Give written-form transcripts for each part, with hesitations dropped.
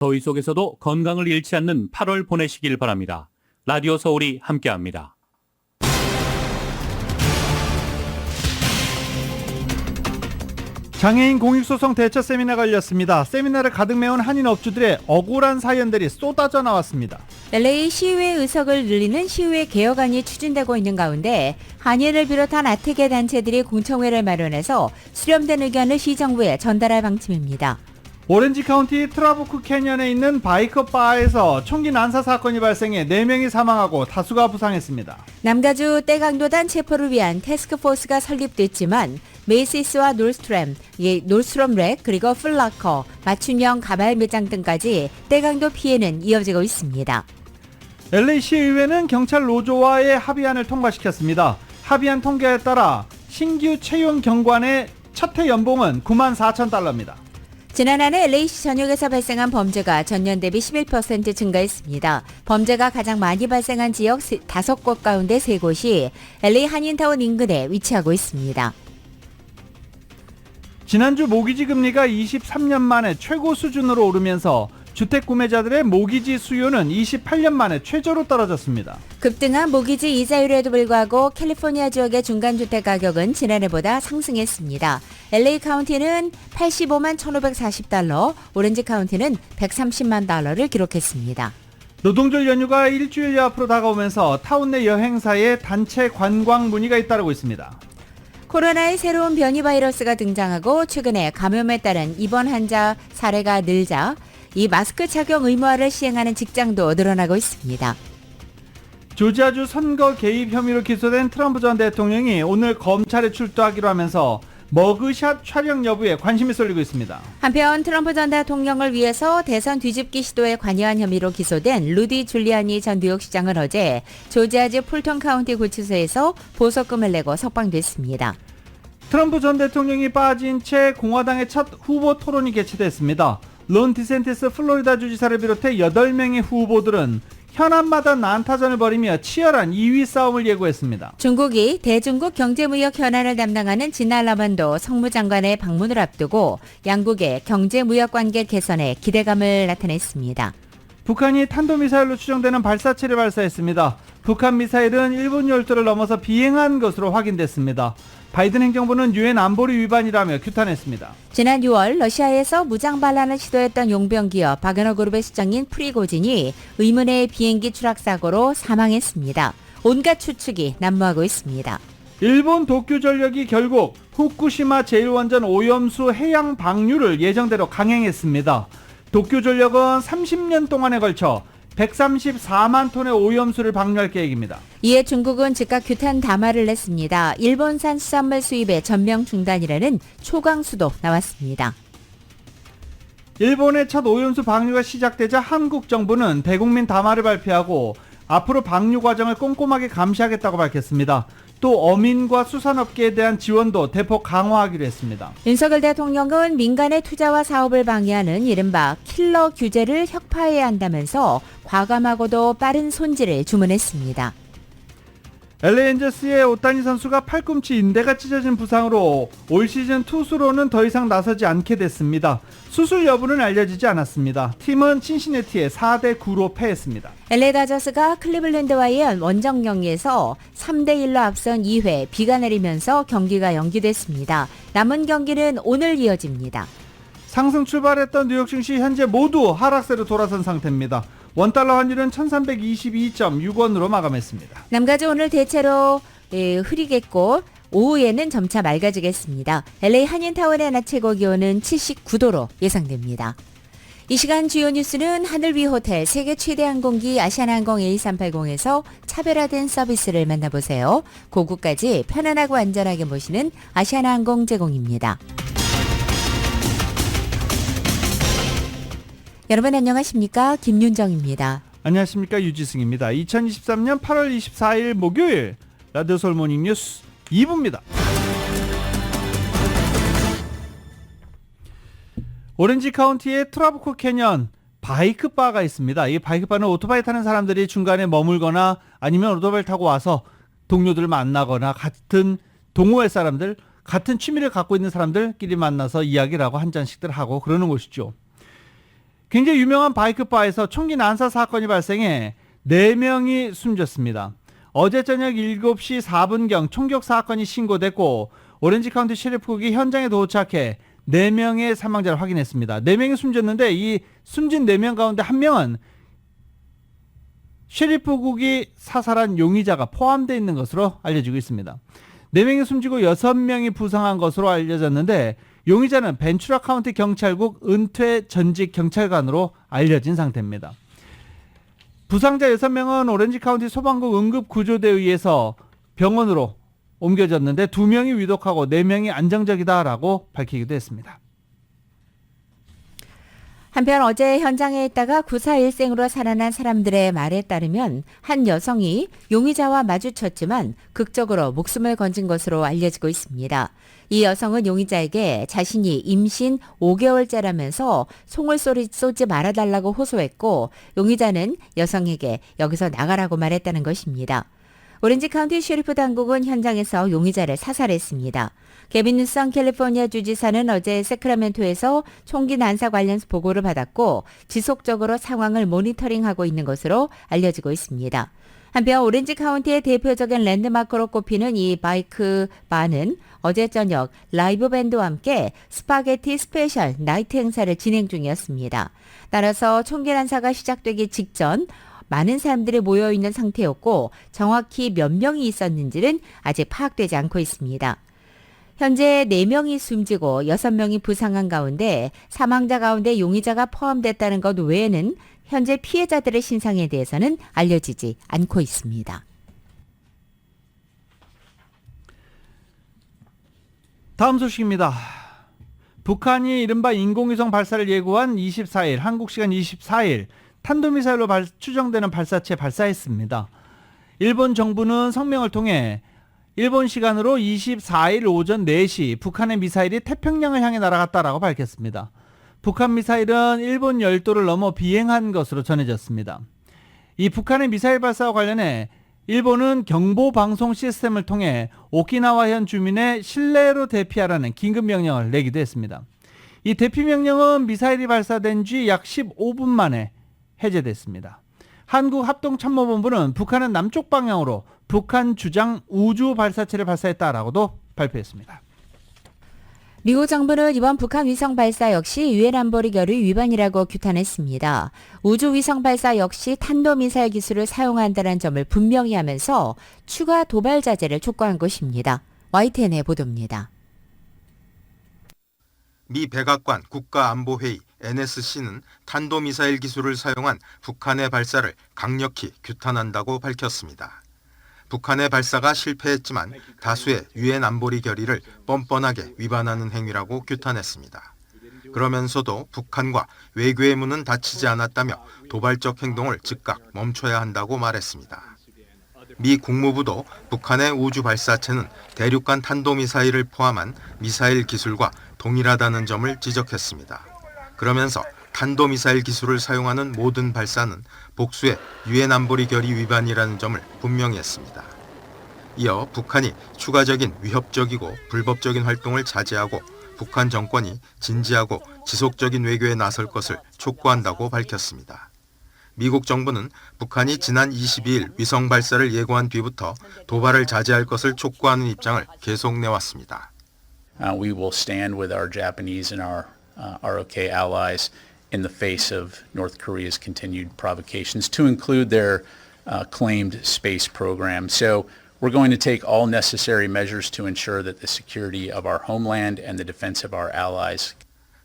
더위 속에서도 건강을 잃지 않는 8월 보내시길 바랍니다. 라디오 서울이 함께합니다. 장애인 공익소송 대처 세미나가 열렸습니다. 세미나를 가득 메운 한인 업주들의 억울한 사연들이 쏟아져 나왔습니다. LA 시의회 의석을 늘리는 시의회 개혁안이 추진되고 있는 가운데 한인을 비롯한 아태계 단체들이 공청회를 마련해서 수렴된 의견을 시정부에 전달할 방침입니다. 오렌지 카운티 트라부크 캐년에 있는 바이커 바에서 총기 난사 사건이 발생해 4명이 사망하고 다수가 부상했습니다. 남가주 떼강도단 체포를 위한 태스크포스가 설립됐지만 메이시스와 놀스트롬 렉 그리고 플라커, 맞춤형 가발 매장 등까지 떼강도 피해는 이어지고 있습니다. LA 시의회는 경찰 노조와의 합의안을 통과시켰습니다. 합의안 통과에 따라 신규 채용 경관의 첫해 연봉은 94,000달러입니다. 지난해 LA시 전역에서 발생한 범죄가 전년 대비 11% 증가했습니다. 범죄가 가장 많이 발생한 지역 5곳 가운데 3곳이 LA 한인타운 인근에 위치하고 있습니다. 지난주 모기지 금리가 23년 만에 최고 수준으로 오르면서 주택 구매자들의 모기지 수요는 28년 만에 최저로 떨어졌습니다. 급등한 모기지 이자율에도 불구하고 캘리포니아 지역의 중간주택 가격은 지난해보다 상승했습니다. LA 카운티는 85만 1,540달러, 오렌지 카운티는 130만 달러를 기록했습니다. 노동절 연휴가 일주일여 앞으로 다가오면서 타운 내 여행사에 단체 관광 문의가 잇따르고 있습니다. 코로나의 새로운 변이 바이러스가 등장하고 최근에 감염에 따른 입원 환자 사례가 늘자 이 마스크 착용 의무화를 시행하는 직장도 늘어나고 있습니다. 조지아주 선거 개입 혐의로 기소된 트럼프 전 대통령이 오늘 검찰에 출두하기로 하면서 머그샷 촬영 여부에 관심이 쏠리고 있습니다. 한편 트럼프 전 대통령을 위해서 대선 뒤집기 시도에 관여한 혐의로 기소된 루디 줄리아니 전 뉴욕시장은 어제 조지아주 풀턴 카운티 구치소에서 보석금을 내고 석방됐습니다. 트럼프 전 대통령이 빠진 채 공화당의 첫 후보 토론이 개최됐습니다. 론 디센티스 플로리다 주지사를 비롯해 8명의 후보들은 현안마다 난타전을 벌이며 치열한 2위 싸움을 예고했습니다. 중국이 대중국 경제무역 현안을 담당하는 지나 라만도 성무장관의 방문을 앞두고 양국의 경제무역 관계 개선에 기대감을 나타냈습니다. 북한이 탄도미사일로 추정되는 발사체를 발사했습니다. 북한 미사일은 일본 열도를 넘어서 비행한 것으로 확인됐습니다. 바이든 행정부는 유엔 안보리 위반이라며 규탄했습니다. 지난 6월 러시아에서 무장 반란을 시도했던 용병기업 바그너 그룹의 수장인 프리고진이 의문의 비행기 추락 사고로 사망했습니다. 온갖 추측이 난무하고 있습니다. 일본 도쿄전력이 결국 후쿠시마 제1원전 오염수 해양 방류를 예정대로 강행했습니다. 도쿄전력은 30년 동안에 걸쳐 134만 톤의 오염수를 방류할 계획입니다. 이에 중국은 즉각 규탄 담화를 냈습니다. 일본산 수산물 수입의 전면 중단이라는 초강수도 나왔습니다. 일본의 첫 오염수 방류가 시작되자 한국 정부는 대국민 담화를 발표하고 앞으로 방류 과정을 꼼꼼하게 감시하겠다고 밝혔습니다. 또 어민과 수산업계에 대한 지원도 대폭 강화하기로 했습니다. 윤석열 대통령은 민간의 투자와 사업을 방해하는 이른바 킬러 규제를 혁파해야 한다면서 과감하고도 빠른 손질을 주문했습니다. LA 엔젤스의 오타니 선수가 팔꿈치 인대가 찢어진 부상으로 올 시즌 투수로는 더 이상 나서지 않게 됐습니다. 수술 여부는 알려지지 않았습니다. 팀은 신시내티에 4대9로 패했습니다. LA 다저스가 클리블랜드와의 원정 경기에서 3대1로 앞선 2회 비가 내리면서 경기가 연기됐습니다. 남은 경기는 오늘 이어집니다. 상승 출발했던 뉴욕 증시 현재 모두 하락세로 돌아선 상태입니다. 원달러 환율은 1322.6원으로 마감했습니다. 남가주 오늘 대체로 흐리겠고 오후에는 점차 맑아지겠습니다. LA 한인타운의 낮 최고 기온은 79도로 예상됩니다. 이 시간 주요 뉴스는 하늘 위 호텔 세계 최대 항공기 아시아나항공 A380에서 차별화된 서비스를 만나보세요. 고국까지 편안하고 안전하게 모시는 아시아나항공 제공입니다. 여러분 안녕하십니까? 김윤정입니다. 안녕하십니까? 유지승입니다. 2023년 8월 24일 목요일 라디오 서울 모닝 뉴스 2부입니다. 오렌지 카운티의 트라부코 캐년 바이크 바가 있습니다. 이 바이크 바는 오토바이 타는 사람들이 중간에 머물거나 아니면 오토바이 타고 와서 동료들을 만나거나 같은 동호회 사람들, 같은 취미를 갖고 있는 사람들끼리 만나서 이야기를 하고 한 잔씩들 하고 그러는 곳이죠. 굉장히 유명한 바이크바에서 총기 난사 사건이 발생해 4명이 숨졌습니다. 어제 저녁 7시 4분경 총격 사건이 신고됐고 오렌지 카운티 셰리프국이 현장에 도착해 4명의 사망자를 확인했습니다. 4명이 숨졌는데 이 숨진 4명 가운데 1명은 셰리프국이 사살한 용의자가 포함되어 있는 것으로 알려지고 있습니다. 4명이 숨지고 6명이 부상한 것으로 알려졌는데 용의자는 벤츄라 카운티 경찰국 은퇴 전직 경찰관으로 알려진 상태입니다. 부상자 6명은 오렌지 카운티 소방국 응급구조대에 의해서 병원으로 옮겨졌는데 2명이 위독하고 4명이 안정적이다라고 밝히기도 했습니다. 한편 어제 현장에 있다가 9.4일생으로 살아난 사람들의 말에 따르면 한 여성이 용의자와 마주쳤지만 극적으로 목숨을 건진 것으로 알려지고 있습니다. 이 여성은 용의자에게 자신이 임신 5개월째라면서 송을소리 쏘지 말아달라고 호소했고 용의자는 여성에게 여기서 나가라고 말했다는 것입니다. 오렌지 카운티 셰리프 당국은 현장에서 용의자를 사살했습니다. 게빈 뉴섬 캘리포니아 주지사는 어제 세크라멘토에서 총기 난사 관련 보고를 받았고 지속적으로 상황을 모니터링하고 있는 것으로 알려지고 있습니다. 한편 오렌지 카운티의 대표적인 랜드마크로 꼽히는 이 바이크 바는 어제 저녁 라이브 밴드와 함께 스파게티 스페셜 나이트 행사를 진행 중이었습니다. 따라서 총기 난사가 시작되기 직전 많은 사람들이 모여있는 상태였고 정확히 몇 명이 있었는지는 아직 파악되지 않고 있습니다. 현재 4명이 숨지고 6명이 부상한 가운데 사망자 가운데 용의자가 포함됐다는 것 외에는 현재 피해자들의 신상에 대해서는 알려지지 않고 있습니다. 다음 소식입니다. 북한이 이른바 인공위성 발사를 예고한 24일, 한국 시간 24일 탄도미사일로 추정되는 발사체 발사했습니다. 일본 정부는 성명을 통해 일본 시간으로 24일 오전 4시 북한의 미사일이 태평양을 향해 날아갔다라고 밝혔습니다. 북한 미사일은 일본 열도를 넘어 비행한 것으로 전해졌습니다. 이 북한의 미사일 발사와 관련해 일본은 경보방송 시스템을 통해 오키나와현 주민의 실내로 대피하라는 긴급명령을 내기도 했습니다. 이 대피명령은 미사일이 발사된 지 약 15분 만에 해제됐습니다. 한국합동참모본부는 북한은 남쪽 방향으로 북한 주장 우주 발사체를 발사했다라고도 발표했습니다. 미국 정부는 이번 북한 위성 발사 역시 유엔 안보리 결의 위반이라고 규탄했습니다. 우주 위성 발사 역시 탄도미사일 기술을 사용한다는 점을 분명히 하면서 추가 도발 자제를 촉구한 것입니다. YTN의 보도입니다. 미 백악관 국가안보회의 NSC는 탄도미사일 기술을 사용한 북한의 발사를 강력히 규탄한다고 밝혔습니다. 북한의 발사가 실패했지만 다수의 유엔 안보리 결의를 뻔뻔하게 위반하는 행위라고 규탄했습니다. 그러면서도 북한과 외교의 문은 닫히지 않았다며 도발적 행동을 즉각 멈춰야 한다고 말했습니다. 미 국무부도 북한의 우주 발사체는 대륙간 탄도미사일을 포함한 미사일 기술과 동일하다는 점을 지적했습니다. 그러면서 탄도미사일 기술을 사용하는 모든 발사는 복수의 유엔 안보리 결의 위반이라는 점을 분명히 했습니다. 이어 북한이 추가적인 위협적이고 불법적인 활동을 자제하고 북한 정권이 진지하고 지속적인 외교에 나설 것을 촉구한다고 밝혔습니다. 미국 정부는 북한이 지난 22일 위성 발사를 예고한 뒤부터 도발을 자제할 것을 촉구하는 입장을 계속 내왔습니다. We will stand with our Japanese and our ROK allies in the face of North Korea's continued provocations, to include their claimed space program. So we're going to take all necessary measures to ensure that the security of our homeland and the defense of our allies.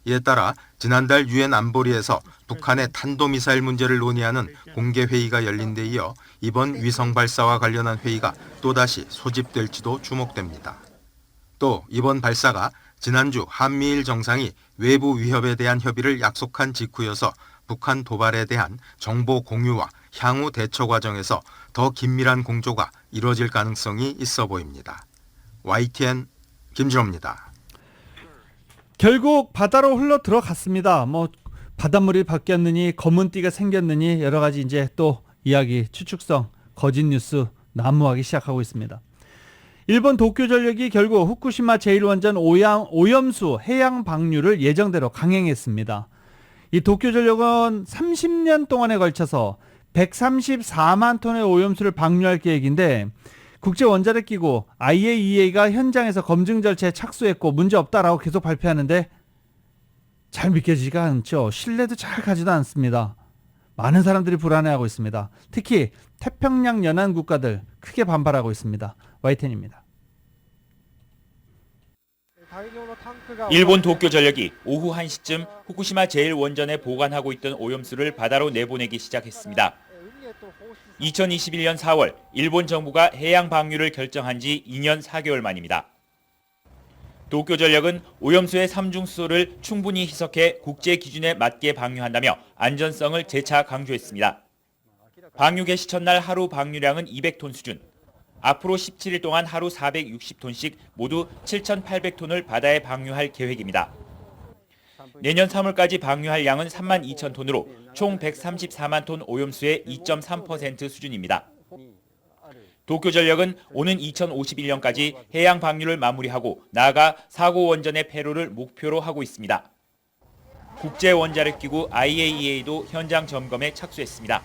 이에 따라 지난달 유엔 안보리에서 북한의 탄도미사일 문제를 논의하는 공개 회의가 열린 데 이어 이번 위성 발사와 관련한 회의가 또다시 소집될지도 주목됩니다. 또 이번 발사가 지난주 한미일 정상이 외부 위협에 대한 협의를 약속한 직후여서 북한 도발에 대한 정보 공유와 향후 대처 과정에서 더 긴밀한 공조가 이뤄질 가능성이 있어 보입니다. YTN 김진호입니다. 결국 바다로 흘러 들어갔습니다. 바닷물이 바뀌었느니 검은 띠가 생겼느니 여러 가지 이제 또 이야기 추측성 거짓 뉴스 난무하기 시작하고 있습니다. 일본 도쿄전력이 결국 후쿠시마 제1원전 오염수 해양 방류를 예정대로 강행했습니다. 이 도쿄전력은 30년 동안에 걸쳐서 134만 톤의 오염수를 방류할 계획인데 국제원자력기구 IAEA가 현장에서 검증 절차에 착수했고 문제없다라고 계속 발표하는데 잘 믿겨지지가 않죠. 신뢰도 잘 가지도 않습니다. 많은 사람들이 불안해하고 있습니다. 특히 태평양 연안 국가들 크게 반발하고 있습니다. YTN입니다. 일본 도쿄전력이 오후 1시쯤 후쿠시마 제1원전에 보관하고 있던 오염수를 바다로 내보내기 시작했습니다. 2021년 4월 일본 정부가 해양 방류를 결정한 지 2년 4개월 만입니다. 도쿄전력은 오염수의 삼중수소를 충분히 희석해 국제 기준에 맞게 방류한다며 안전성을 재차 강조했습니다. 방류 개시 첫날 하루 방류량은 200톤 수준. 앞으로 17일 동안 하루 460톤씩 모두 7,800톤을 바다에 방류할 계획입니다. 내년 3월까지 방류할 양은 3만 2천 톤으로 총 134만 톤 오염수의 2.3% 수준입니다. 도쿄전력은 오는 2051년까지 해양 방류를 마무리하고 나아가 4고 원전의 폐로를 목표로 하고 있습니다. 국제원자력기구 IAEA도 현장 점검에 착수했습니다.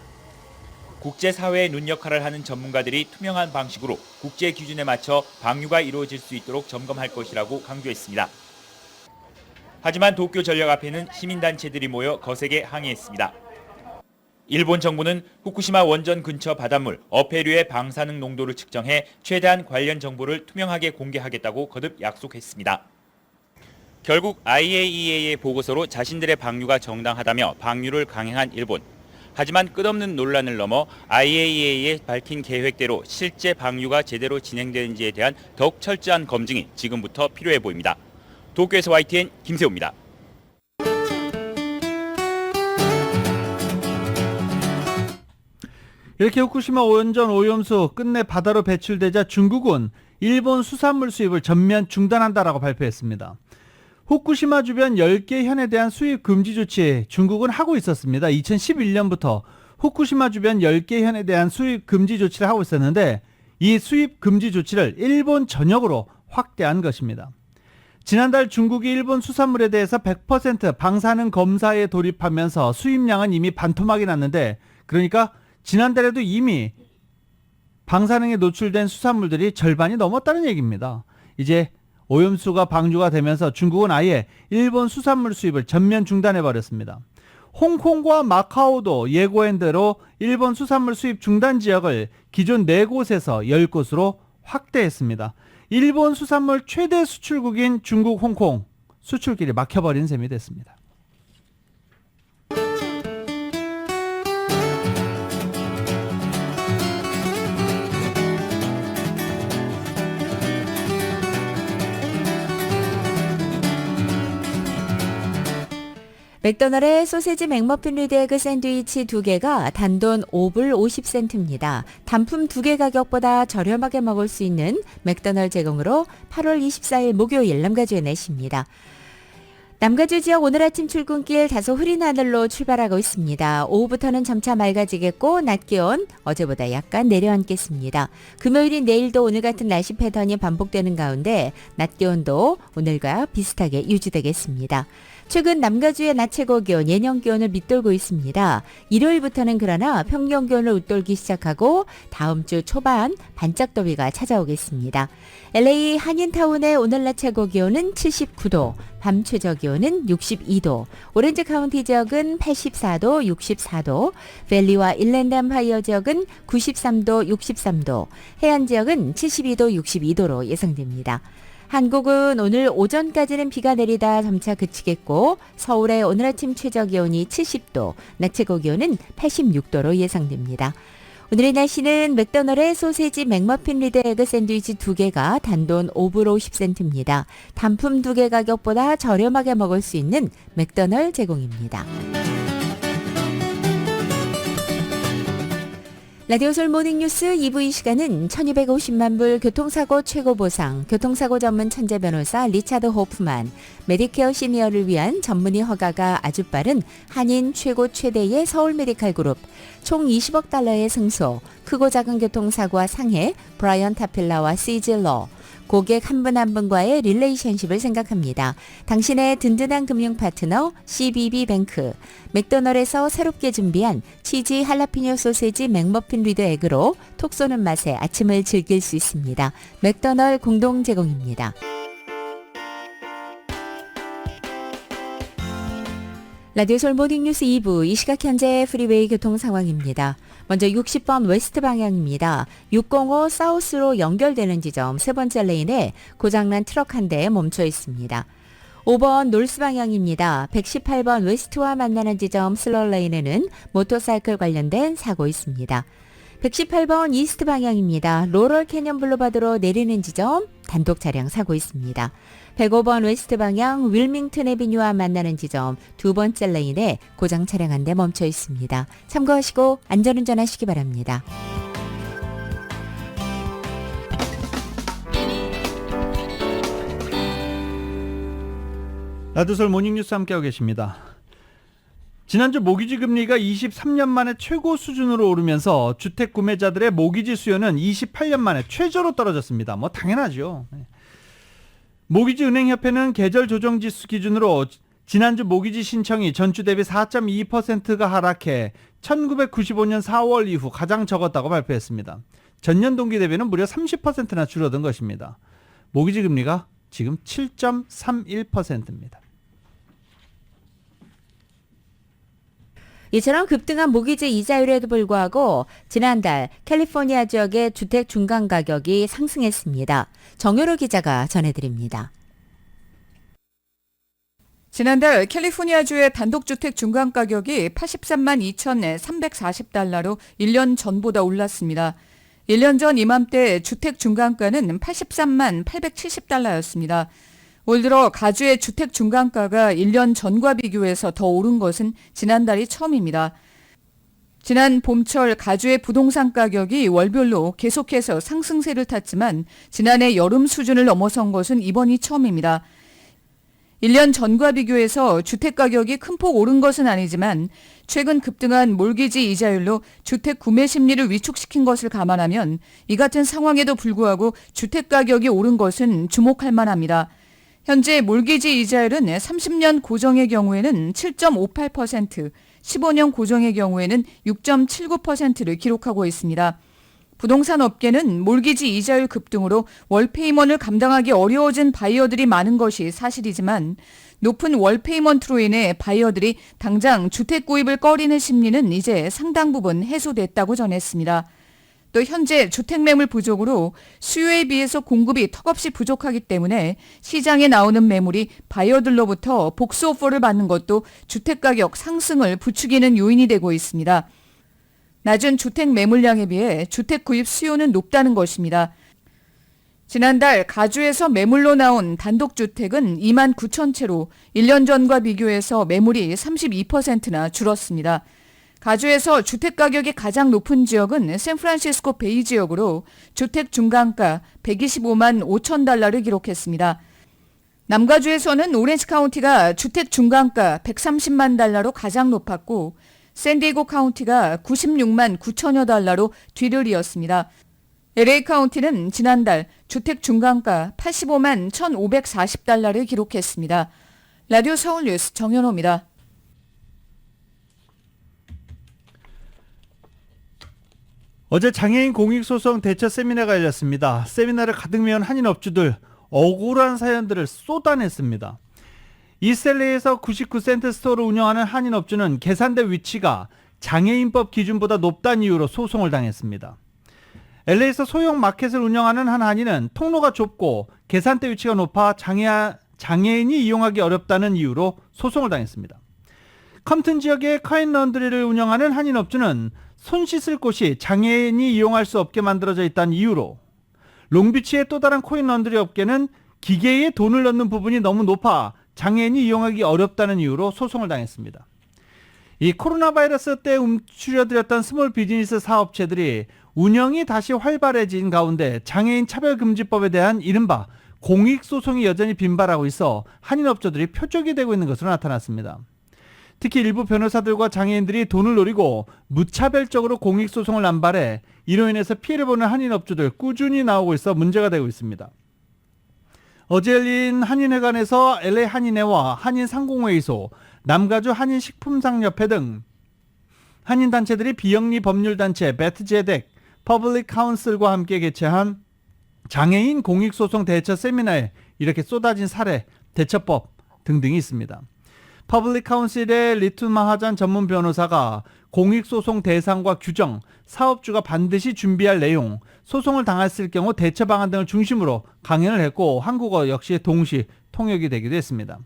국제사회의 눈 역할을 하는 전문가들이 투명한 방식으로 국제 기준에 맞춰 방류가 이루어질 수 있도록 점검할 것이라고 강조했습니다. 하지만 도쿄전력 앞에는 시민단체들이 모여 거세게 항의했습니다. 일본 정부는 후쿠시마 원전 근처 바닷물, 어패류의 방사능 농도를 측정해 최대한 관련 정보를 투명하게 공개하겠다고 거듭 약속했습니다. 결국 IAEA의 보고서로 자신들의 방류가 정당하다며 방류를 강행한 일본. 하지만 끝없는 논란을 넘어 IAEA에 밝힌 계획대로 실제 방류가 제대로 진행되는지에 대한 더욱 철저한 검증이 지금부터 필요해 보입니다. 도쿄에서 YTN 김세호입니다. 이렇게 후쿠시마 원전 오염수 끝내 바다로 배출되자 중국은 일본 수산물 수입을 전면 중단한다라고 발표했습니다. 후쿠시마 주변 10개 현에 대한 수입 금지 조치 중국은 하고 있었습니다. 2011년부터 후쿠시마 주변 10개 현에 대한 수입 금지 조치를 하고 있었는데 이 수입 금지 조치를 일본 전역으로 확대한 것입니다. 지난달 중국이 일본 수산물에 대해서 100% 방사능 검사에 돌입하면서 수입량은 이미 반토막이 났는데 그러니까 지난달에도 이미 방사능에 노출된 수산물들이 절반이 넘었다는 얘기입니다. 이제 오염수가 방류가 되면서 중국은 아예 일본 수산물 수입을 전면 중단해버렸습니다. 홍콩과 마카오도 예고한 대로 일본 수산물 수입 중단 지역을 기존 4곳에서 10곳으로 확대했습니다. 일본 수산물 최대 수출국인 중국, 홍콩 수출길이 막혀버린 셈이 됐습니다. 맥도날드의 소세지 맥머핀 리드에그 샌드위치 2개가 단돈 5불 50센트입니다. 단품 2개 가격보다 저렴하게 먹을 수 있는 맥도날드 제공으로 8월 24일 목요일 남가주에 내십니다. 남가주 지역 오늘 아침 출근길 다소 흐린 하늘로 출발하고 있습니다. 오후부터는 점차 맑아지겠고 낮 기온 어제보다 약간 내려앉겠습니다. 금요일인 내일도 오늘 같은 날씨 패턴이 반복되는 가운데 낮 기온도 오늘과 비슷하게 유지되겠습니다. 최근 남가주의 낮 최고 기온 예년 기온을 밑돌고 있습니다. 일요일부터는 그러나 평년 기온을 웃돌기 시작하고 다음 주 초반 반짝 더위가 찾아오겠습니다. LA 한인타운의 오늘 낮 최고 기온은 79도, 밤 최저 기온은 62도, 오렌지 카운티 지역은 84도, 64도, 밸리와 일랜드 엠파이어 지역은 93도, 63도, 해안 지역은 72도, 62도로 예상됩니다. 한국은 오늘 오전까지는 비가 내리다 점차 그치겠고 서울의 오늘 아침 최저 기온이 70도, 낮 최고 기온은 86도로 예상됩니다. 오늘의 날씨는 맥도날드의 소세지 맥머핀 리드 에그 샌드위치 2개가 단돈 5불 50센트입니다. 단품 2개 가격보다 저렴하게 먹을 수 있는 맥도날드 제공입니다. 라디오솔 모닝뉴스 2부 이 시간은 1250만 불 교통사고 최고보상, 교통사고 전문 천재 변호사 리차드 호프만, 메디케어 시니어를 위한 전문의 허가가 아주 빠른 한인 최고 최대의 서울 메디칼 그룹, 총 20억 달러의 승소, 크고 작은 교통사고와 상해, 브라이언 타필라와 시즐러, 고객 한 분 한 분과의 릴레이션십을 생각합니다. 당신의 든든한 금융 파트너 CBB뱅크. 맥도널드에서 새롭게 준비한 치즈 할라피뇨 소세지 맥머핀 리드 에그로 톡 쏘는 맛에 아침을 즐길 수 있습니다. 맥도널드 공동 제공입니다. 라디오 서울 모닝뉴스 2부 이 시각 현재 프리웨이 교통 상황입니다. 먼저 60번 웨스트 방향입니다. 605 사우스로 연결되는 지점 세 번째 레인에 고장난 트럭 한 대 멈춰 있습니다. 5번 노스 방향입니다. 118번 웨스트와 만나는 지점 슬러 레인에는 모터사이클 관련된 사고 있습니다. 118번 이스트 방향입니다. 로럴 캐년 블루바드로 내리는 지점 단독 차량 사고 있습니다. 105번 웨스트 방향 윌밍턴 애비뉴와 만나는 지점 두 번째 레인에 고장 차량 한 대 멈춰 있습니다. 참고하시고 안전운전하시기 바랍니다. 라디오솔 모닝뉴스 함께하고 계십니다. 지난주 모기지 금리가 23년 만에 최고 수준으로 오르면서 주택 구매자들의 모기지 수요는 28년 만에 최저로 떨어졌습니다. 뭐 당연하죠. 모기지 은행협회는 계절 조정 지수 기준으로 지난주 모기지 신청이 전주 대비 4.2%가 하락해 1995년 4월 이후 가장 적었다고 발표했습니다. 전년 동기 대비는 무려 30%나 줄어든 것입니다. 모기지 금리가 지금 7.31%입니다. 이처럼 급등한 모기지 이자율에도 불구하고 지난달 캘리포니아 지역의 주택 중간 가격이 상승했습니다. 정효로 기자가 전해드립니다. 지난달 캘리포니아주의 단독주택 중간 가격이 83만 2,340달러로 1년 전보다 올랐습니다. 1년 전 이맘때 주택 중간가는 83만 870달러였습니다. 올 들어 가주의 주택 중간가가 1년 전과 비교해서 더 오른 것은 지난달이 처음입니다. 지난 봄철 가주의 부동산 가격이 월별로 계속해서 상승세를 탔지만 지난해 여름 수준을 넘어선 것은 이번이 처음입니다. 1년 전과 비교해서 주택 가격이 큰 폭 오른 것은 아니지만 최근 급등한 몰기지 이자율로 주택 구매 심리를 위축시킨 것을 감안하면 이 같은 상황에도 불구하고 주택 가격이 오른 것은 주목할 만합니다. 현재 몰기지 이자율은 30년 고정의 경우에는 7.58%, 15년 고정의 경우에는 6.79%를 기록하고 있습니다. 부동산 업계는 몰기지 이자율 급등으로 월 페이먼트를 감당하기 어려워진 바이어들이 많은 것이 사실이지만 높은 월 페이먼트로 인해 바이어들이 당장 주택 구입을 꺼리는 심리는 이제 상당 부분 해소됐다고 전했습니다. 또 현재 주택 매물 부족으로 수요에 비해서 공급이 턱없이 부족하기 때문에 시장에 나오는 매물이 바이어들로부터 복수 오퍼를 받는 것도 주택가격 상승을 부추기는 요인이 되고 있습니다. 낮은 주택 매물량에 비해 주택 구입 수요는 높다는 것입니다. 지난달 가주에서 매물로 나온 단독주택은 2만 9천 채로 1년 전과 비교해서 매물이 32%나 줄었습니다. 가주에서 주택가격이 가장 높은 지역은 샌프란시스코 베이 지역으로 주택 중간가 125만 5천 달러를 기록했습니다. 남가주에서는 오렌지 카운티가 주택 중간가 130만 달러로 가장 높았고 샌디에고 카운티가 96만 9천여 달러로 뒤를 이었습니다. LA 카운티는 지난달 주택 중간가 85만 1,540달러를 기록했습니다. 라디오 서울 뉴스 정연호입니다. 어제 장애인 공익소송 대처 세미나가 열렸습니다. 세미나를 가득 메운 한인 업주들 억울한 사연들을 쏟아냈습니다. 이스트LA에서 99센트 스토어를 운영하는 한인 업주는 계산대 위치가 장애인법 기준보다 높다는 이유로 소송을 당했습니다. LA에서 소형 마켓을 운영하는 한 한인은 통로가 좁고 계산대 위치가 높아 장애인이 이용하기 어렵다는 이유로 소송을 당했습니다. 컴튼 지역의 카인 런드리를 운영하는 한인 업주는 손 씻을 곳이 장애인이 이용할 수 없게 만들어져 있다는 이유로, 롱비치의 또 다른 코인 런드리 업계는 기계에 돈을 넣는 부분이 너무 높아 장애인이 이용하기 어렵다는 이유로 소송을 당했습니다. 이 코로나 바이러스 때 움츠려들었던 스몰 비즈니스 사업체들이 운영이 다시 활발해진 가운데 장애인 차별금지법에 대한 이른바 공익소송이 여전히 빈발하고 있어 한인업주들이 표적이 되고 있는 것으로 나타났습니다. 특히 일부 변호사들과 장애인들이 돈을 노리고 무차별적으로 공익소송을 남발해 이로 인해서 피해를 보는 한인업주들 꾸준히 나오고 있어 문제가 되고 있습니다. 어제 열린 한인회관에서 LA 한인회와 한인상공회의소, 남가주 한인식품상협회 등 한인단체들이 비영리 법률단체 배트제덱, 퍼블릭 카운슬과 함께 개최한 장애인 공익소송 대처 세미나에 이렇게 쏟아진 사례, 대처법 등등이 있습니다. 퍼블릭 카운슬의 리투 마하잔 전문 변호사가 공익소송 대상과 규정, 사업주가 반드시 준비할 내용, 소송을 당했을 경우 대처 방안 등을 중심으로 강연을 했고 한국어 역시 동시 통역이 되기도 했습니다.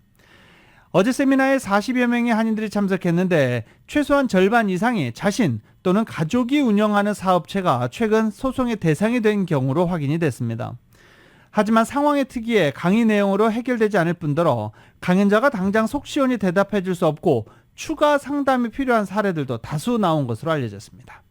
어제 세미나에 40여 명의 한인들이 참석했는데 최소한 절반 이상이 자신 또는 가족이 운영하는 사업체가 최근 소송의 대상이 된 경우로 확인이 됐습니다. 하지만 상황의 특이에 강의 내용으로 해결되지 않을 뿐더러 강연자가 당장 속 시원히 대답해 줄 수 없고 추가 상담이 필요한 사례들도 다수 나온 것으로 알려졌습니다.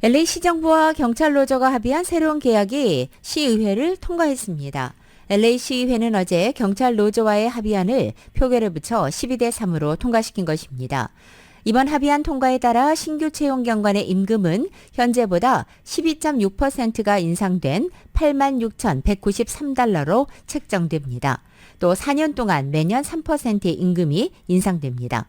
LA 시정부와 경찰 노조가 합의한 새로운 계약이 시의회를 통과했습니다. LA 시의회는 어제 경찰 노조와의 합의안을 표결에 붙여 12대 3으로 통과시킨 것입니다. 이번 합의안 통과에 따라 신규 채용 경관의 임금은 현재보다 12.6%가 인상된 86,193달러로 책정됩니다. 또 4년 동안 매년 3%의 임금이 인상됩니다.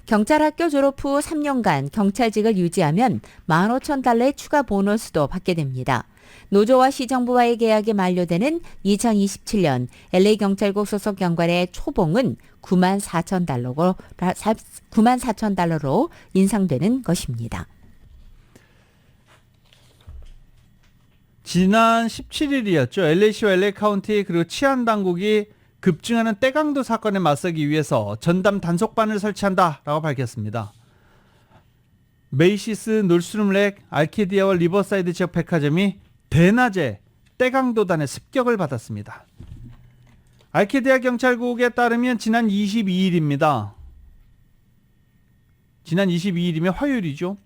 경찰학교 졸업 후 3년간 경찰직을 유지하면 15,000달러의 추가 보너스도 받게 됩니다. 노조와 시정부와의 계약이 만료되는 2027년 LA경찰국 소속 경관의 초봉은 94,000달러로 인상되는 것입니다. 지난 17일이었죠. LA시와 LA카운티 그리고 치안당국이 급증하는 떼강도 사건에 맞서기 위해서 전담 단속반을 설치한다라고 밝혔습니다. 메이시스, 놀스룸렉, 알케디아와 리버사이드 지역 백화점이 대낮에 떼강도단의 습격을 받았습니다. 알케디아 경찰국에 따르면 지난 22일입니다. 지난 22일이면 화요일이죠.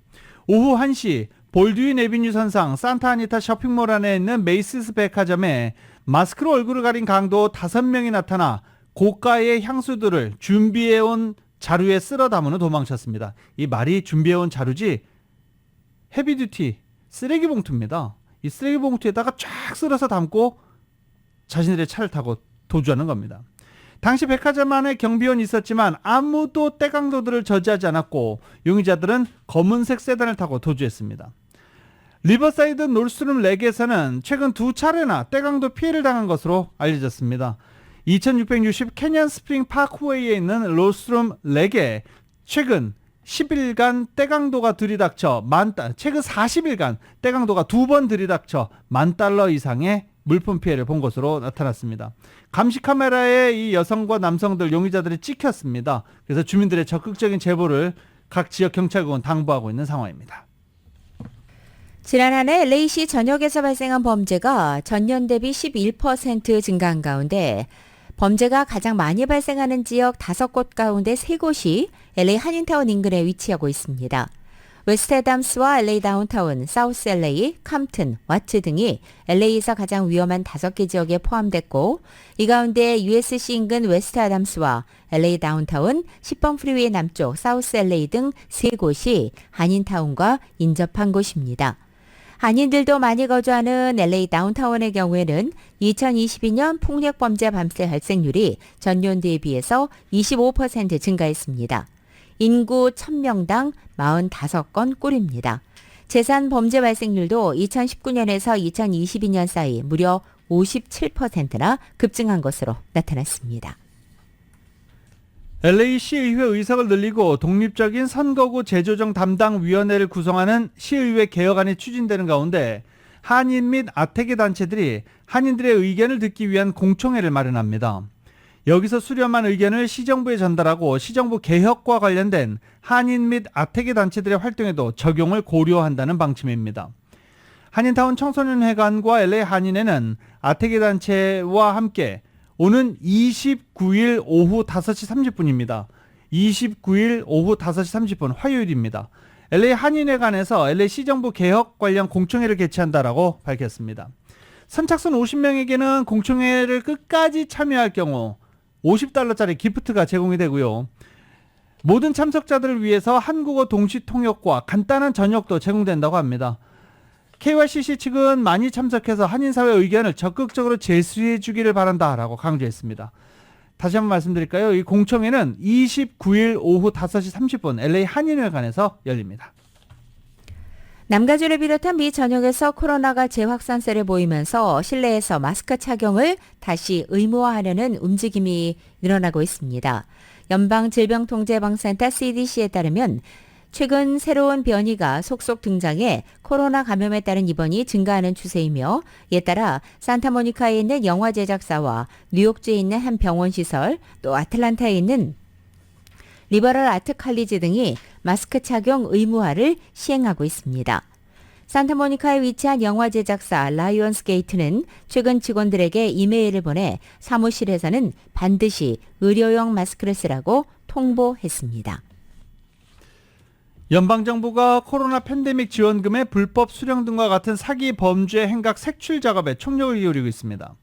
오후 1시 볼드윈 에비뉴 선상 산타아니타 쇼핑몰 안에 있는 메이시스 백화점에 마스크로 얼굴을 가린 강도 5명이 나타나 고가의 향수들을 준비해온 자루에 쓸어 담은 후 도망쳤습니다. 이 말이 준비해온 자루지 헤비듀티 쓰레기 봉투입니다. 이 쓰레기 봉투에다가 쫙 쓸어서 담고 자신들의 차를 타고 도주하는 겁니다. 당시 백화점 안에 경비원이 있었지만 아무도 떼강도들을 저지하지 않았고 용의자들은 검은색 세단을 타고 도주했습니다. 리버사이드 놀스룸 렉에서는 최근 2차례나 떼강도 피해를 당한 것으로 알려졌습니다. 2660 캐년 스프링 파크웨이에 있는 놀스룸 렉에 최근 10일간 떼강도가 들이닥쳐 최근 40일간 떼강도가 2번 들이닥쳐 $10,000 이상의 물품 피해를 본 것으로 나타났습니다. 감시 카메라에 이 여성과 남성들 용의자들이 찍혔습니다. 그래서 주민들의 적극적인 제보를 각 지역 경찰국은 당부하고 있는 상황입니다. 지난 한 해 LA시 전역에서 발생한 범죄가 전년 대비 11% 증가한 가운데 범죄가 가장 많이 발생하는 지역 5곳 가운데 3곳이 LA 한인타운 인근에 위치하고 있습니다. 웨스트 애담스와 LA 다운타운, 사우스 LA, 캄튼, 와트 등이 LA에서 가장 위험한 5개 지역에 포함됐고 이 가운데 USC 인근 웨스트 애담스와 LA 다운타운, 10번 프리웨이 남쪽, 사우스 LA 등 3곳이 한인타운과 인접한 곳입니다. 한인들도 많이 거주하는 LA 다운타운의 경우에는 2022년 폭력범죄 밤새 발생률이 전년 대비해서 25% 증가했습니다. 인구 1000명당 45건 꼴입니다. 재산 범죄 발생률도 2019년에서 2022년 사이 무려 57%나 급증한 것으로 나타났습니다. LA 시의회 의석을 늘리고 독립적인 선거구 재조정 담당 위원회를 구성하는 시의회 개혁안이 추진되는 가운데 한인 및 아태계 단체들이 한인들의 의견을 듣기 위한 공청회를 마련합니다. 여기서 수렴한 의견을 시정부에 전달하고 시정부 개혁과 관련된 한인 및 아태계 단체들의 활동에도 적용을 고려한다는 방침입니다. 한인타운 청소년회관과 LA 한인회는 아태계 단체와 함께 오는 29일 오후 5시 30분입니다. 29일 오후 5시 30분 화요일입니다. LA 한인회관에서 LA 시정부 개혁 관련 공청회를 개최한다라고 밝혔습니다. 선착순 50명에게는 공청회를 끝까지 참여할 경우 $50짜리 기프트가 제공이 되고요. 모든 참석자들을 위해서 한국어 동시 통역과 간단한 저녁도 제공된다고 합니다. KYCC 측은 많이 참석해서 한인사회 의견을 적극적으로 제수해 주기를 바란다라고 강조했습니다. 다시 한번 말씀드릴까요? 이 공청회는 29일 오후 5시 30분 LA 한인회관에서 열립니다. 남가주를 비롯한 미 전역에서 코로나가 재확산세를 보이면서 실내에서 마스크 착용을 다시 의무화하려는 움직임이 늘어나고 있습니다. 연방질병통제예방센터 CDC에 따르면 최근 새로운 변이가 속속 등장해 코로나 감염에 따른 입원이 증가하는 추세이며 이에 따라 산타모니카에 있는 영화 제작사와 뉴욕주에 있는 한 병원 시설, 또 아틀란타에 있는 리버럴 아트 칼리지 등이 마스크 착용 의무화를 시행하고 있습니다. 산타모니카에 위치한 영화 제작사 라이온스 게이트는 최근 직원들에게 이메일을 보내 사무실에서는 반드시 의료용 마스크를 쓰라고 통보했습니다. 연방정부가 코로나 팬데믹 지원금의 불법 수령 등과 같은 사기 범죄 행각 색출 작업에 총력을 기울이고 있습니다.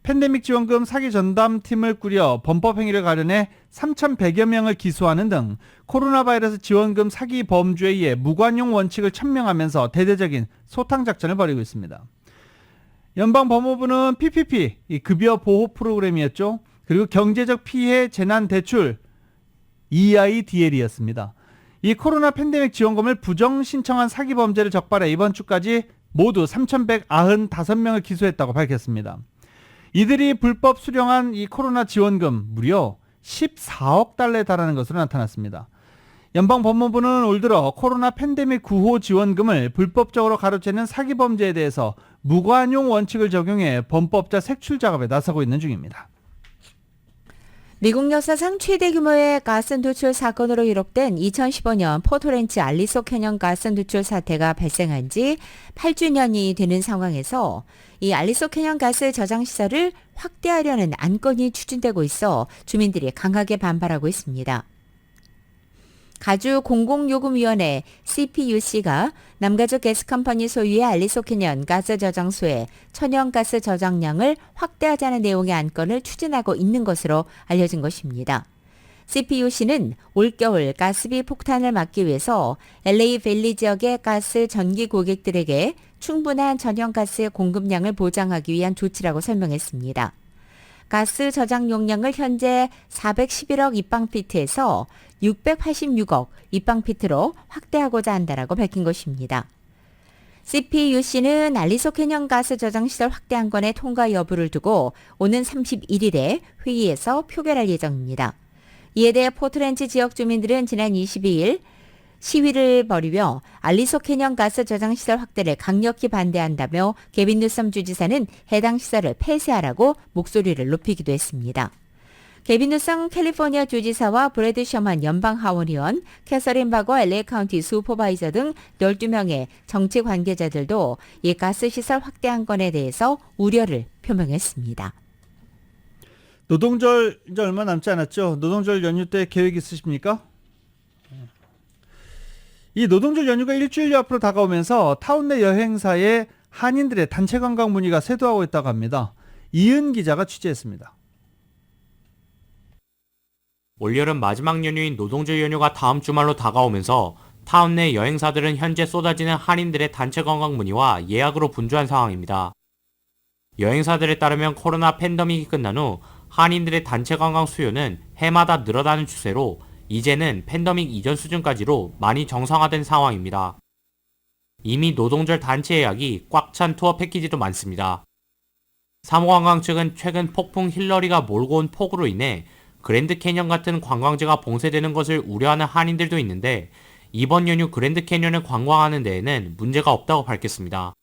팬데믹 지원금 사기 전담팀을 꾸려 범법 행위를 가려내 3,100여 명을 기소하는 등 코로나 바이러스 지원금 사기 범죄의 무관용 원칙을 천명하면서 대대적인 소탕 작전을 벌이고 있습니다. 연방법무부는 PPP, 이 급여 보호 프로그램이었죠. 그리고 경제적 피해 재난 대출 EIDL이었습니다. 이 코로나 팬데믹 지원금을 부정 신청한 사기 범죄를 적발해 이번 주까지 모두 3,195명을 기소했다고 밝혔습니다. 이들이 불법 수령한 이 코로나 지원금 무려 14억 달러에 달하는 것으로 나타났습니다. 연방법무부는 올 들어 코로나 팬데믹 구호 지원금을 불법적으로 가로채는 사기 범죄에 대해서 무관용 원칙을 적용해 범법자 색출 작업에 나서고 있는 중입니다. 미국 역사상 최대 규모의 가스 누출 사건으로 기록된 2015년 포토렌치 알리소 캐년 가스 누출 사태가 발생한 지 8주년이 되는 상황에서 이 알리소 캐년 가스 저장 시설을 확대하려는 안건이 추진되고 있어 주민들이 강하게 반발하고 있습니다. 가주 공공요금위원회 CPUC가 남가주 가스컴퍼니 소유의 알리소 캐년 가스 저장소의 천연가스 저장량을 확대하자는 내용의 안건을 추진하고 있는 것으로 알려진 것입니다. CPUC는 올겨울 가스비 폭탄을 막기 위해서 LA 밸리 지역의 가스 전기 고객들에게 충분한 천연가스 공급량을 보장하기 위한 조치라고 설명했습니다. 가스 저장 용량을 현재 411억 입방피트에서 686억 입방피트로 확대하고자 한다라고 밝힌 것입니다. CPUC는 알리소 캐년 가스 저장시설 확대 안건의 통과 여부를 두고 오는 31일에 회의에서 표결할 예정입니다. 이에 대해 포트렌치 지역 주민들은 지난 22일 시위를 벌이며 알리소 캐년 가스 저장시설 확대를 강력히 반대한다며 게빈 뉴섬 주지사는 해당 시설을 폐쇄하라고 목소리를 높이기도 했습니다. 게빈 뉴섬 캘리포니아 주지사와 브래드 셔먼 연방하원의원, 캐서린 바거 LA 카운티 슈퍼바이저 등 12명의 정치 관계자들도 이 가스시설 확대 안건에 대해서 우려를 표명했습니다. 노동절 이제 얼마 남지 않았죠. 노동절 연휴 때 계획 있으십니까? 이 노동절 연휴가 일주일 앞으로 다가오면서 타운 내 여행사에 한인들의 단체 관광 문의가 쇄도하고 있다고 합니다. 이은 기자가 취재했습니다. 올여름 마지막 연휴인 노동절 연휴가 다음 주말로 다가오면서 타운 내 여행사들은 현재 쏟아지는 한인들의 단체 관광 문의와 예약으로 분주한 상황입니다. 여행사들에 따르면 코로나 팬데믹이 끝난 후 한인들의 단체 관광 수요는 해마다 늘어나는 추세로 이제는 팬데믹 이전 수준까지로 많이 정상화된 상황입니다. 이미 노동절 단체 예약이 꽉 찬 투어 패키지도 많습니다. 사모관광 측은 최근 폭풍 힐러리가 몰고 온 폭우로 인해 그랜드 캐년 같은 관광지가 봉쇄되는 것을 우려하는 한인들도 있는데 이번 연휴 그랜드 캐년을 관광하는 데에는 문제가 없다고 밝혔습니다.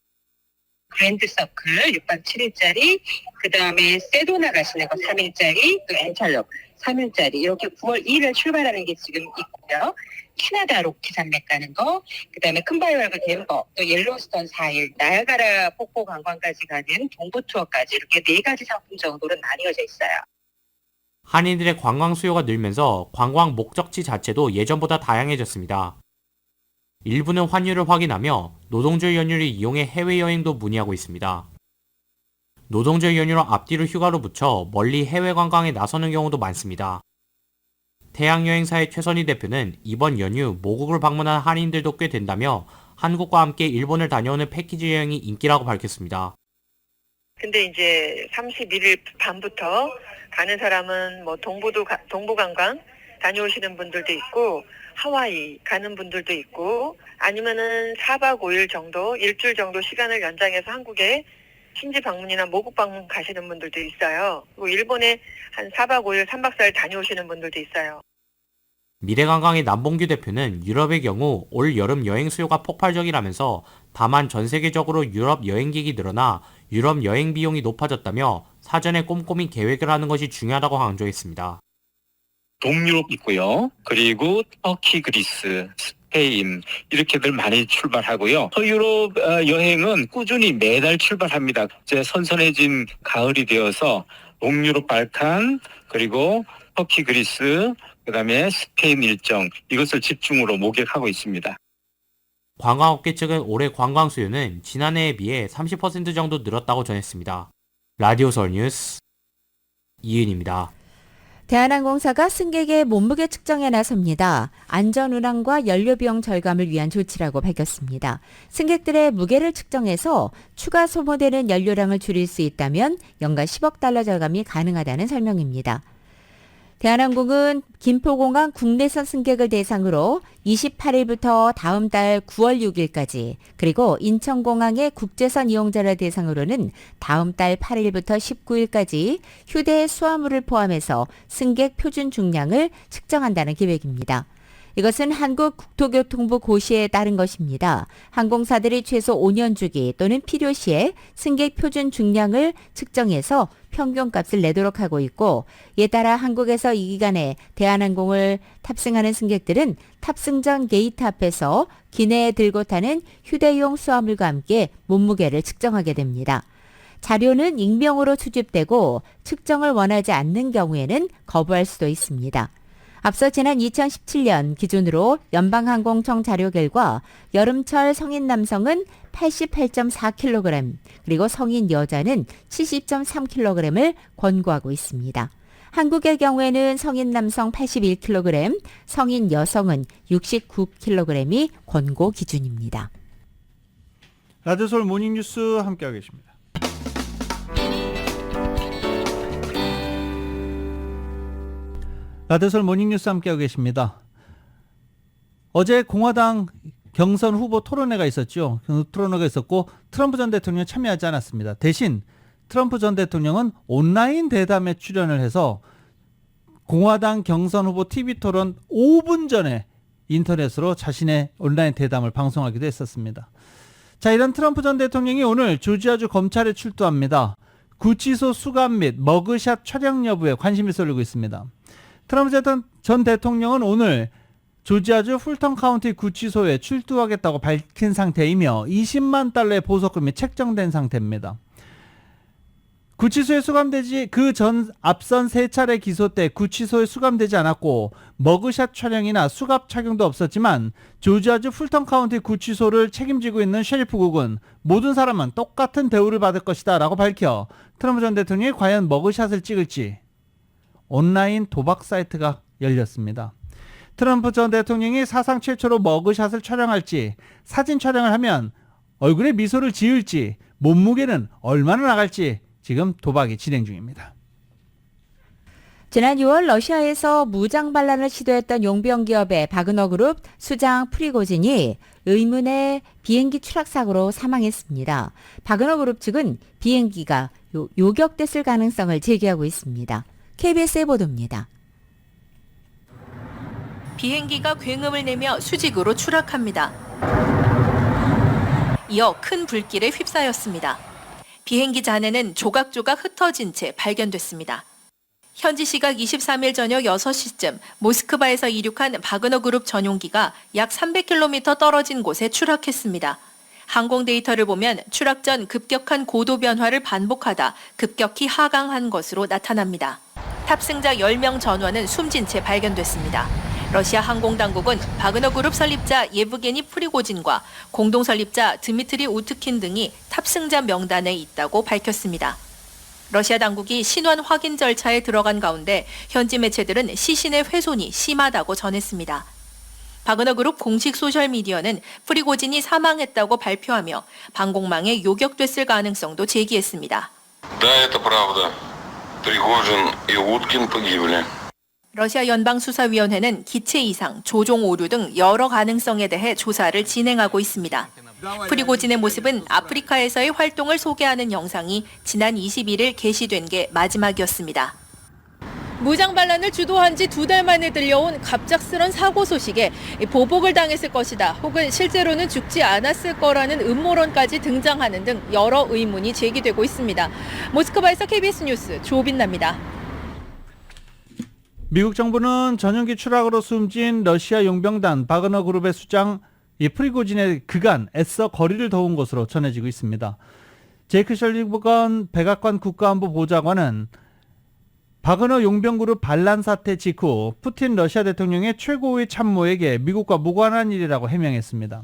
그랜드 서클 6박 7일짜리, 그 다음에 세도나 가시는 거 3일짜리, 또 엔탈록 3일짜리 이렇게 9월 2일에 출발하는 게 지금 있고요. 캐나다 로키 산맥 가는 거, 그 다음에 큰바이월드 덴버, 또 옐로스톤 4일, 나야가라 폭포 관광까지 가는 동부 투어까지 이렇게 4가지 상품 정도로 나뉘어져 있어요. 한인들의 관광 수요가 늘면서 관광 목적지 자체도 예전보다 다양해졌습니다. 일부는 환율을 확인하며 노동절 연휴를 이용해 해외여행도 문의하고 있습니다. 노동절 연휴로 앞뒤로 휴가로 붙여 멀리 해외 관광에 나서는 경우도 많습니다. 태양여행사의 최선희 대표는 이번 연휴 모국을 방문한 한인들도 꽤 된다며 한국과 함께 일본을 다녀오는 패키지 여행이 인기라고 밝혔습니다. 근데 이제 31일 밤부터 가는 사람은 뭐 동부관광 다녀오시는 분들도 있고 하와이 가는 분들도 있고 아니면은 4박 5일 정도 일주일 정도 시간을 연장해서 한국에 친지 방문이나 모국 방문 가시는 분들도 있어요. 그리고 일본에 한 4박 5일 3박 4일 다녀오시는 분들도 있어요. 미래관광의 남봉규 대표는 유럽의 경우 올 여름 여행 수요가 폭발적이라면서 다만 전 세계적으로 유럽 여행객이 늘어나 유럽 여행 비용이 높아졌다며 사전에 꼼꼼히 계획을 하는 것이 중요하다고 강조했습니다. 동유럽 있고요. 그리고 터키, 그리스, 스페인 이렇게들 많이 출발하고요. 서유럽 여행은 꾸준히 매달 출발합니다. 이제 선선해진 가을이 되어서 동유럽 발칸 그리고 터키, 그리스 그다음에 스페인 일정 이것을 집중으로 모객하고 있습니다. 관광업계 측은 올해 관광 수요는 지난해에 비해 30% 정도 늘었다고 전했습니다. 라디오 서울 뉴스 이은입니다. 대한항공사가 승객의 몸무게 측정에 나섭니다. 안전운항과 연료비용 절감을 위한 조치라고 밝혔습니다. 승객들의 무게를 측정해서 추가 소모되는 연료량을 줄일 수 있다면 연간 10억 달러 절감이 가능하다는 설명입니다. 대한항공은 김포공항 국내선 승객을 대상으로 28일부터 다음 달 9월 6일까지 그리고 인천공항의 국제선 이용자를 대상으로는 다음 달 8일부터 19일까지 휴대 수화물을 포함해서 승객 표준 중량을 측정한다는 계획입니다. 이것은 한국국토교통부 고시에 따른 것입니다. 항공사들이 최소 5년 주기 또는 필요시에 승객 표준 중량을 측정해서 평균값을 내도록 하고 있고 이에 따라 한국에서 이 기간에 대한항공을 탑승하는 승객들은 탑승 전 게이트 앞에서 기내에 들고 타는 휴대용 수화물과 함께 몸무게를 측정하게 됩니다. 자료는 익명으로 수집되고 측정을 원하지 않는 경우에는 거부할 수도 있습니다. 앞서 지난 2017년 기준으로 연방항공청 자료 결과 여름철 성인 남성은 88.4kg 그리고 성인 여자는 70.3kg을 권고하고 있습니다. 한국의 경우에는 성인 남성 81kg, 성인 여성은 69kg이 권고 기준입니다. 라디오 서울 모닝뉴스 함께하고 계십니다. 라디오 서울 모닝뉴스 함께하고 계십니다. 어제 공화당 경선 후보 토론회가 있었죠. 토론회가 있었고 트럼프 전 대통령이 참여하지 않았습니다. 대신 트럼프 전 대통령은 온라인 대담에 출연을 해서 공화당 경선 후보 TV 토론 5분 전에 인터넷으로 자신의 온라인 대담을 방송하기도 했었습니다. 자, 이런 트럼프 전 대통령이 오늘 조지아주 검찰에 출두합니다. 구치소 수감 및 머그샷 촬영 여부에 관심이 쏠리고 있습니다. 트럼프 전 대통령은 오늘 조지아주 풀턴 카운티 구치소에 출두하겠다고 밝힌 상태이며 20만 달러의 보석금이 책정된 상태입니다. 구치소에 수감되지 그 전 앞선 3차례 기소 때 구치소에 수감되지 않았고 머그샷 촬영이나 수갑 착용도 없었지만 조지아주 풀턴 카운티 구치소를 책임지고 있는 셰리프국은 모든 사람은 똑같은 대우를 받을 것이다 라고 밝혀 트럼프 전 대통령이 과연 머그샷을 찍을지 온라인 도박 사이트가 열렸습니다. 트럼프 전 대통령이 사상 최초로 머그샷을 촬영할지 사진 촬영을 하면 얼굴에 미소를 지을지 몸무게는 얼마나 나갈지 지금 도박이 진행 중입니다. 지난 6월 러시아에서 무장 반란을 시도했던 용병 기업의 바그너 그룹 수장 프리고진이 의문의 비행기 추락 사고로 사망했습니다. 바그너 그룹 측은 비행기가 요격됐을 가능성을 제기하고 있습니다. KBS의 보도입니다. 비행기가 굉음을 내며 수직으로 추락합니다. 이어 큰 불길에 휩싸였습니다. 비행기 잔해는 조각조각 흩어진 채 발견됐습니다. 현지 시각 23일 저녁 6시쯤 모스크바에서 이륙한 바그너 그룹 전용기가 약 300km 떨어진 곳에 추락했습니다. 항공 데이터를 보면 추락 전 급격한 고도 변화를 반복하다 급격히 하강한 것으로 나타납니다. 탑승자 10명 전원은 숨진 채 발견됐습니다. 러시아 항공당국은 바그너 그룹 설립자 예브게니 프리고진과 공동 설립자 드미트리 우트킨 등이 탑승자 명단에 있다고 밝혔습니다. 러시아 당국이 신원 확인 절차에 들어간 가운데 현지 매체들은 시신의 훼손이 심하다고 전했습니다. 바그너 그룹 공식 소셜미디어는 프리고진이 사망했다고 발표하며 방공망에 요격됐을 가능성도 제기했습니다. Да, это правда. Пригожин и Уткин погибли. 러시아 연방수사위원회는 기체 이상, 조종 오류 등 여러 가능성에 대해 조사를 진행하고 있습니다. 프리고진의 모습은 아프리카에서의 활동을 소개하는 영상이 지난 21일 게시된 게 마지막이었습니다. 무장 반란을 주도한 지 2달 만에 들려온 갑작스런 사고 소식에 보복을 당했을 것이다, 혹은 실제로는 죽지 않았을 거라는 음모론까지 등장하는 등 여러 의문이 제기되고 있습니다. 모스크바에서 KBS 뉴스 조빈나입니다. 미국 정부는 전용기 추락으로 숨진 러시아 용병단 바그너 그룹의 수장 프리고진의 그간 애써 거리를 도운 것으로 전해지고 있습니다. 제이크 셜리버건 백악관 국가안보보좌관은 바그너 용병그룹 반란 사태 직후 푸틴 러시아 대통령의 최고의 참모에게 미국과 무관한 일이라고 해명했습니다.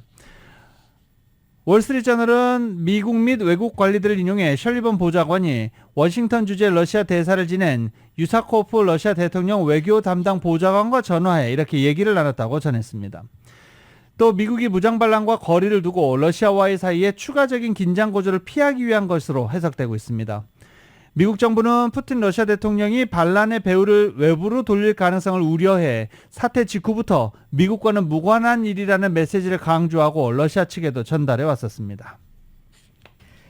월스트리트저널은 미국 및 외국 관리들을 인용해 셜리번 보좌관이 워싱턴 주재 러시아 대사를 지낸 유사코프 러시아 대통령 외교 담당 보좌관과 전화해 이렇게 얘기를 나눴다고 전했습니다. 또 미국이 무장 반란과 거리를 두고 러시아와의 사이에 추가적인 긴장 고조를 피하기 위한 것으로 해석되고 있습니다. 미국 정부는 푸틴 러시아 대통령이 반란의 배후를 외부로 돌릴 가능성을 우려해 사태 직후부터 미국과는 무관한 일이라는 메시지를 강조하고 러시아 측에도 전달해 왔었습니다.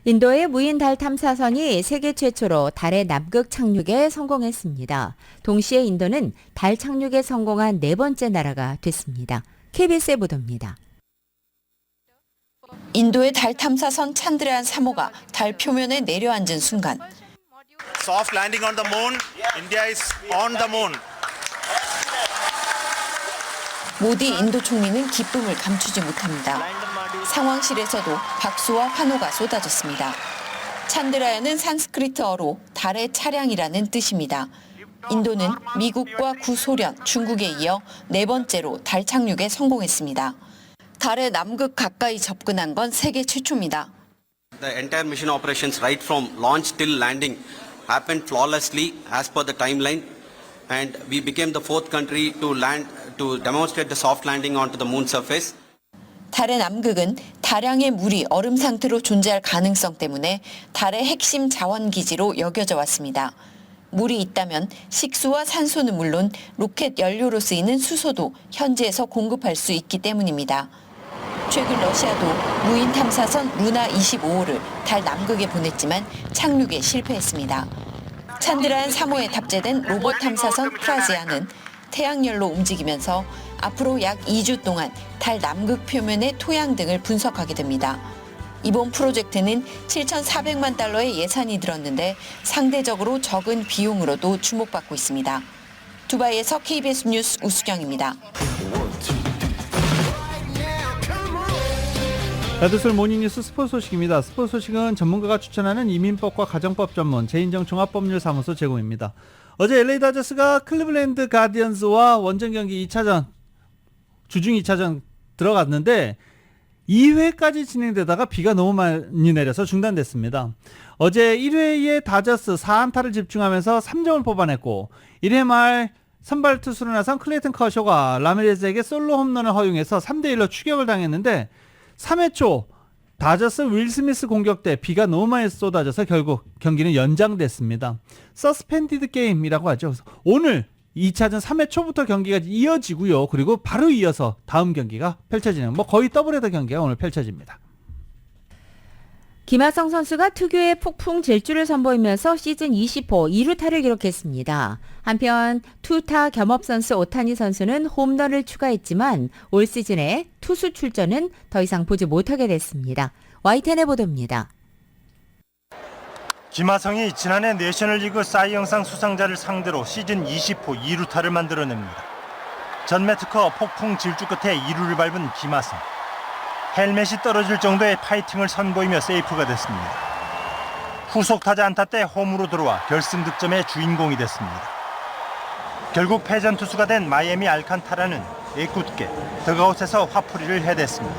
인도의 무인 달 탐사선이 세계 최초로 달의 남극 착륙에 성공했습니다. 동시에 인도는 달 착륙에 성공한 4번째 나라가 됐습니다. KBS의 보도입니다. 인도의 달 탐사선 찬드라얀 3호가 달 표면에 내려앉은 순간 Soft landing on the moon. India is on the moon. 모디 인도 총리는 기쁨을 감추지 못합니다. 상황실에서도 박수와 환호가 쏟아졌습니다. 찬드라얀은 산스크리트어로 달의 차량이라는 뜻입니다. 인도는 미국과 구소련, 중국에 이어 4번째로 달 착륙에 성공했습니다. 달의 남극 가까이 접근한 건 세계 최초입니다. The entire mission operations right from launch till landing happened flawlessly as per the timeline, and we became the 4th country to land to demonstrate the soft landing onto the moon surface. 달의 남극은 다량의 물이 얼음 상태로 존재할 가능성 때문에 달의 핵심 자원 기지로 여겨져 왔습니다. 물이 있다면 식수와 산소는 물론 로켓 연료로 쓰이는 수소도 현지에서 공급할 수 있기 때문입니다. 최근 러시아도 무인 탐사선 루나 25호를 달 남극에 보냈지만 착륙에 실패했습니다. 찬드라얀 3호에 탑재된 로봇 탐사선 프라지아는 태양열로 움직이면서 앞으로 약 2주 동안 달 남극 표면의 토양 등을 분석하게 됩니다. 이번 프로젝트는 7,400만 달러의 예산이 들었는데 상대적으로 적은 비용으로도 주목받고 있습니다. 두바이에서 KBS 뉴스 우수경입니다. 야드솔 모닝뉴스 스포츠 소식입니다. 스포츠 소식은 전문가가 추천하는 이민법과 가정법 전문 제인정 종합법률사무소 제공입니다. 어제 LA 다저스가 클리블랜드 가디언즈와 원정 경기 2차전 주중 2차전 들어갔는데 2회까지 진행되다가 비가 너무 많이 내려서 중단됐습니다. 어제 1회에 다저스 4안타를 집중하면서 3점을 뽑아냈고 1회 말 선발 투수로 나선 클레이튼 커쇼가 라미레즈에게 솔로 홈런을 허용해서 3대1로 추격을 당했는데 3회 초 다저스 윌 스미스 공격 때 비가 너무 많이 쏟아져서 결국 경기는 연장됐습니다. 서스펜디드 게임이라고 하죠. 그래서 오늘 2차전 3회 초부터 경기가 이어지고요. 그리고 바로 이어서 다음 경기가 펼쳐지는 거의 더블헤더 경기가 오늘 펼쳐집니다. 김하성 선수가 특유의 폭풍 질주를 선보이면서 시즌 20호 2루타를 기록했습니다. 한편 투타 겸업 선수 오타니 선수는 홈런을 추가했지만 올 시즌에 투수 출전은 더 이상 보지 못하게 됐습니다. YTN의 보도입니다. 김하성이 지난해 내셔널리그 사이 영상 수상자를 상대로 시즌 20호 2루타를 만들어냅니다. 전매 특허 폭풍 질주 끝에 2루를 밟은 김하성. 헬멧이 떨어질 정도의 파이팅을 선보이며 세이프가 됐습니다. 후속 타자 안타 때 홈으로 들어와 결승 득점의 주인공이 됐습니다. 결국 패전 투수가 된 마이애미 알칸타라는 애꿎게 덕아웃에서 화풀이를 해댔습니다.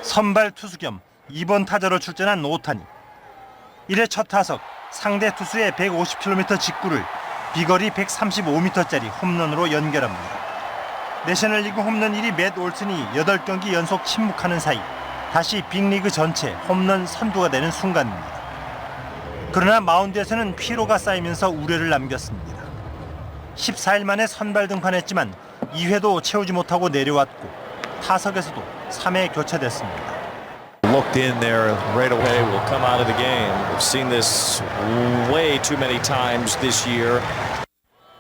선발 투수 겸 2번 타자로 출전한 오타니. 1회 첫 타석 상대 투수의 150km 직구를 비거리 135m짜리 홈런으로 연결합니다. 내셔널리그 홈런 1위 맷 올슨이 8경기 연속 침묵하는 사이 다시 빅리그 전체 홈런 선두가 되는 순간입니다. 그러나 마운드에서는 피로가 쌓이면서 우려를 남겼습니다. 14일 만에 선발 등판했지만 2회도 채우지 못하고 내려왔고 타석에서도 3회 교체됐습니다. Looked in there right away. Will come out of the game. We've seen this way too many times this year.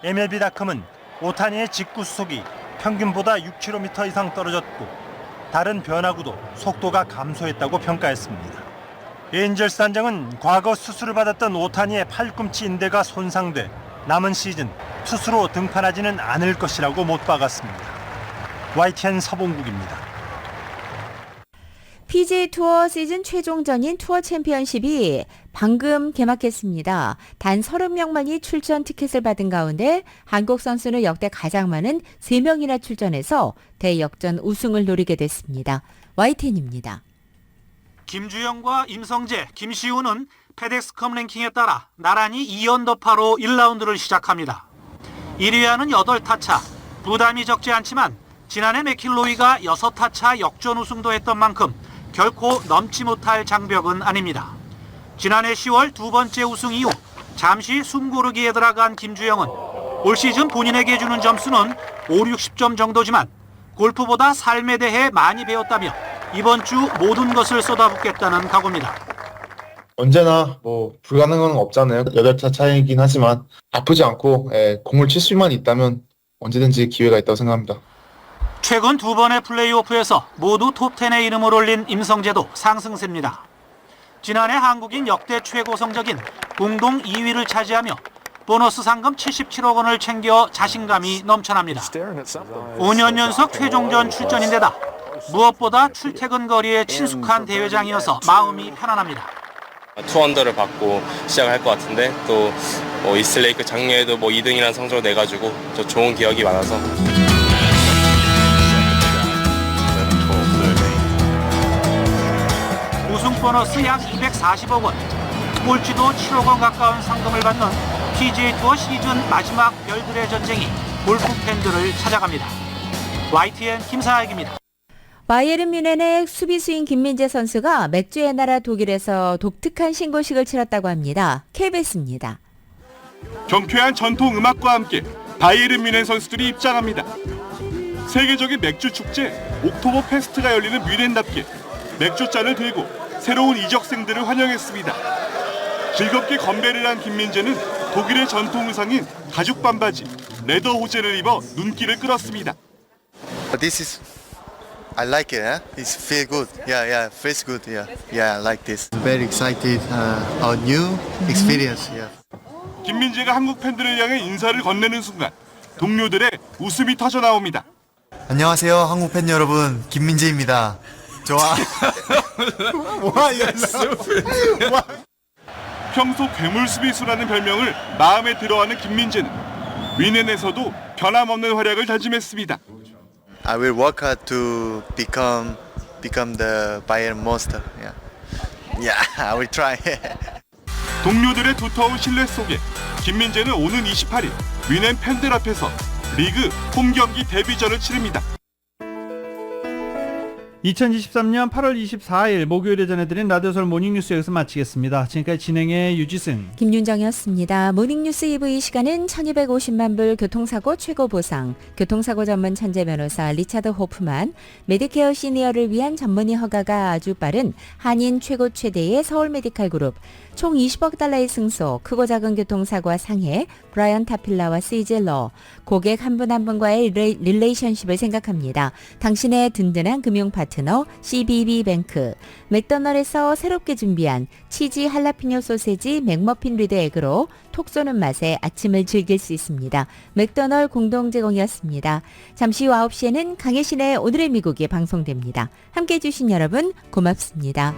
MLB.com은 오타니의 직구 수속이 평균보다 6km 이상 떨어졌고 다른 변화구도 속도가 감소했다고 평가했습니다. 에인절스 단장은 과거 수술을 받았던 오타니의 팔꿈치 인대가 손상돼 남은 시즌 투수로 등판하지는 않을 것이라고 못 박았습니다. YTN 서봉국입니다. PGA 투어 시즌 최종전인 투어 챔피언십이 방금 개막했습니다. 단 30명만이 출전 티켓을 받은 가운데 한국 선수는 역대 가장 많은 3명이나 출전해서 대역전 우승을 노리게 됐습니다. YTN입니다. 김주영과 임성재, 김시우는 페덱스컵 랭킹에 따라 나란히 2언더파로 1라운드를 시작합니다. 1위와는 8타차, 부담이 적지 않지만 지난해 맥킬로이가 6타차 역전 우승도 했던 만큼 결코 넘지 못할 장벽은 아닙니다. 지난해 10월 두 번째 우승 이후 잠시 숨고르기에 들어간 김주영은 올 시즌 본인에게 주는 점수는 5, 60점 정도지만 골프보다 삶에 대해 많이 배웠다며 이번 주 모든 것을 쏟아붓겠다는 각오입니다. 언제나 불가능한 건 없잖아요. 8타 차이긴 하지만 아프지 않고 공을 칠 수만 있다면 언제든지 기회가 있다고 생각합니다. 최근 두 번의 플레이오프에서 모두 톱10에 이름을 올린 임성재도 상승세입니다. 지난해 한국인 역대 최고 성적인 공동 2위를 차지하며 보너스 상금 77억 원을 챙겨 자신감이 넘쳐납니다. 5년 연속 최종전 출전인데다 무엇보다 출퇴근 거리에 친숙한 대회장이어서 마음이 편안합니다. 투언더를 받고 시작할 것 같은데 또 이스트레이크 작년에도 2등이라는 성적을 내가지고 저 좋은 기억이 많아서 우승 보너스 약 240억 원, 꼴찌도 7억 원 가까운 상금을 받는 PGA 투어 시즌 마지막 별들의 전쟁이 골프 팬들을 찾아갑니다. YTN 김사학입니다. 바이에른 뮌헨의 수비수인 김민재 선수가 맥주의 나라 독일에서 독특한 신고식을 치렀다고 합니다. KBS입니다. 경쾌한 전통 음악과 함께 바이에른 뮌헨 선수들이 입장합니다. 세계적인 맥주 축제 옥토버 페스트가 열리는 뮌헨답게 맥주잔을 들고 새로운 이적생들을 환영했습니다. 즐겁게 건배를 한 김민재는 독일의 전통 의상인 가죽 반바지, 레더 호재를 입어 눈길을 끌었습니다. I like it. It feels good. Yeah, feels good. Yeah, I like this. Very excited. A new experience. Yeah. 김민재가 한국 팬들을 향해 인사를 건네는 순간 동료들의 웃음이 터져 나옵니다. 안녕하세요, 한국 팬 여러분. 김민재입니다. 좋아. 평소 괴물 수비수라는 별명을 마음에 들어하는 김민재는 뮌헨에서도 변함없는 활약을 다짐했습니다. I will work hard to become the Bayern monster. Yeah, I will try. 동료들의 두터운 신뢰 속에 김민재는 오는 28일 뮌헨 팬들 앞에서 리그 홈 경기 데뷔전을 치릅니다. 2023년 8월 24일 목요일에 전해드린 라디오설 모닝뉴스 여기서 마치겠습니다. 지금까지 진행의 유지승, 김윤정이었습니다. 모닝뉴스 2부 이 시간은 1250만 불 교통사고 최고 보상, 교통사고 전문 천재 변호사 리차드 호프만, 메디케어 시니어를 위한 전문의 허가가 아주 빠른 한인 최고 최대의 서울 메디칼 그룹, 총 20억 달러의 승소, 크고 작은 교통사고와 상해, 브라이언 타필라와 시즐러, 고객 한 분 한 분과의 릴레이션십을 생각합니다. 당신의 든든한 금융 파트너 CBB뱅크, 맥도널드에서 새롭게 준비한 치즈 할라피뇨 소세지 맥머핀 리드 에그로 톡 쏘는 맛에 아침을 즐길 수 있습니다. 맥도널드 공동 제공이었습니다. 잠시 후 9시에는 강혜신의 오늘의 미국이 방송됩니다. 함께해 주신 여러분 고맙습니다.